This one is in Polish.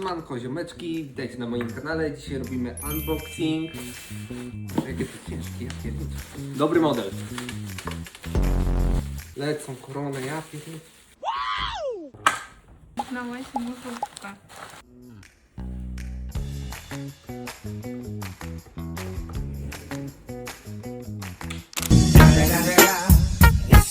Siemanko, ziomeczki, witajcie na moim kanale. Dzisiaj robimy unboxing. Jakie to ciężkie, ja pierdolę. Dobry model. Lecą korony, ja pierdolę. Na moją muzyczkę.